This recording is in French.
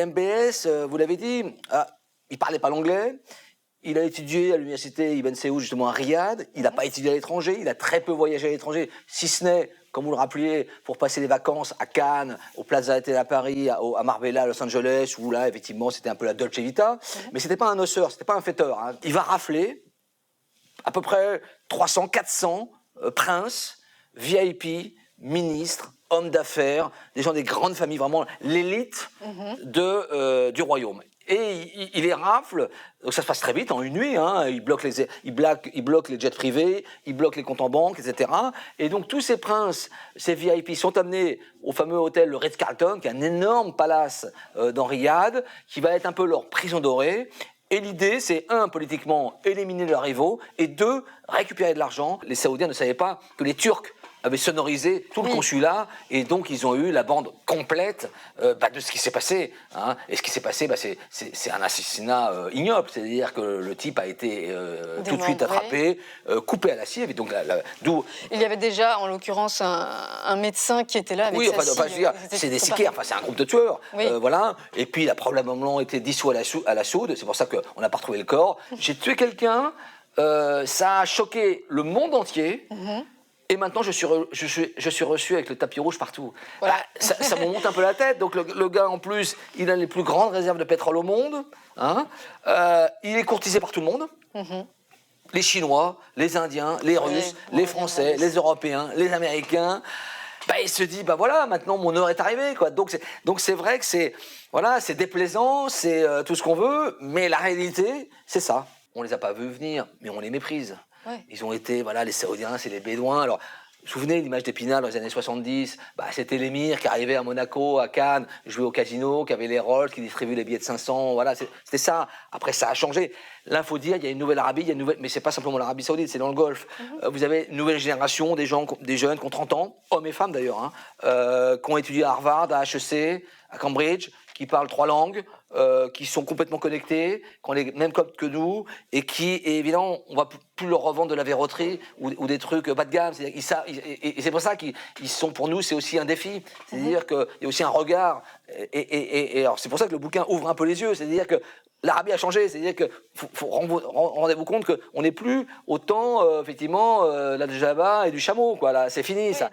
MBS, vous l'avez dit, il parlait pas l'anglais. Il a étudié à l'université Ibn Saoud, justement à Riyad. Il n'a pas étudié à l'étranger. Il a très peu voyagé à l'étranger, si ce n'est, comme vous le rappeliez, pour passer les vacances à Cannes, au Plaza Athénée à Paris, à Marbella, à Los Angeles, où là, effectivement, c'était un peu la Dolce Vita. Mais c'était pas un noceur, c'était pas un fêteur. Hein. Il va rafler à peu près 300, 400 princes, VIP, ministres, hommes d'affaires, des gens des grandes familles, vraiment l'élite du royaume. Et il les rafle, donc ça se passe très vite, en une nuit, hein, il bloque les jets privés, il bloque les comptes en banque, etc. Et donc tous ces princes, ces VIP sont amenés au fameux hôtel, le Ritz-Carlton, qui est un énorme palace dans Riyad, qui va être un peu leur prison dorée. Et l'idée, c'est politiquement, éliminer leurs rivaux, et deux, récupérer de l'argent. Les Saoudiens ne savaient pas que les Turcs avaient sonorisé tout le consulat, et donc ils ont eu la bande complète de ce qui s'est passé. Hein. Et ce qui s'est passé, c'est un assassinat ignoble, c'est-à-dire que le type a été tout de suite attrapé, coupé à la scie, donc d'où... Il y avait déjà, en l'occurrence, un médecin qui était là avec sa scie. C'est des sicaires, c'est un groupe de tueurs, voilà. Et puis il a probablement été dissous à la soude, c'est pour ça qu'on n'a pas retrouvé le corps. J'ai tué quelqu'un, ça a choqué le monde entier. Et maintenant, je suis reçu avec le tapis rouge partout. Voilà. Ça me monte un peu la tête. Donc, le gars, en plus, il a les plus grandes réserves de pétrole au monde. Hein. Il est courtisé par tout le monde. Les Chinois, les Indiens, les Russes, les Français, les Européens, les Américains. Il se dit, voilà, maintenant, mon heure est arrivée. Quoi. Donc, c'est vrai que c'est déplaisant, c'est tout ce qu'on veut. Mais la réalité, c'est ça. On les a pas vus venir, mais on les méprise. Ouais. Ils ont été, les Saoudiens, c'est les Bédouins. Alors, vous vous souvenez l'image d'Épinal dans les années 70 c'était l'émir qui arrivait à Monaco, à Cannes, jouait au casino, qui avait les Rolls, qui distribuait les billets de 500. Voilà, c'était ça. Après, ça a changé. Là, il faut dire, il y a une nouvelle Arabie, mais c'est pas simplement l'Arabie Saoudite, c'est dans le Golfe. Vous avez une nouvelle génération, des jeunes qui ont 30 ans, hommes et femmes d'ailleurs, qui ont étudié à Harvard, à HEC, à Cambridge, qui parlent 3 langues, qui sont complètement connectés, qui ont les mêmes codes que nous, et évidemment, on va plus leur revendre de la verroterie ou des trucs bas de gamme. Et c'est pour ça qu'ils sont, pour nous, c'est aussi un défi. C'est-à-dire qu'il y a aussi un regard. Et alors, c'est pour ça que le bouquin ouvre un peu les yeux. C'est-à-dire que l'Arabie a changé. C'est-à-dire que rendez-vous compte qu'on n'est plus autant, effectivement, la Java et du chameau. Quoi, là, c'est fini, ça.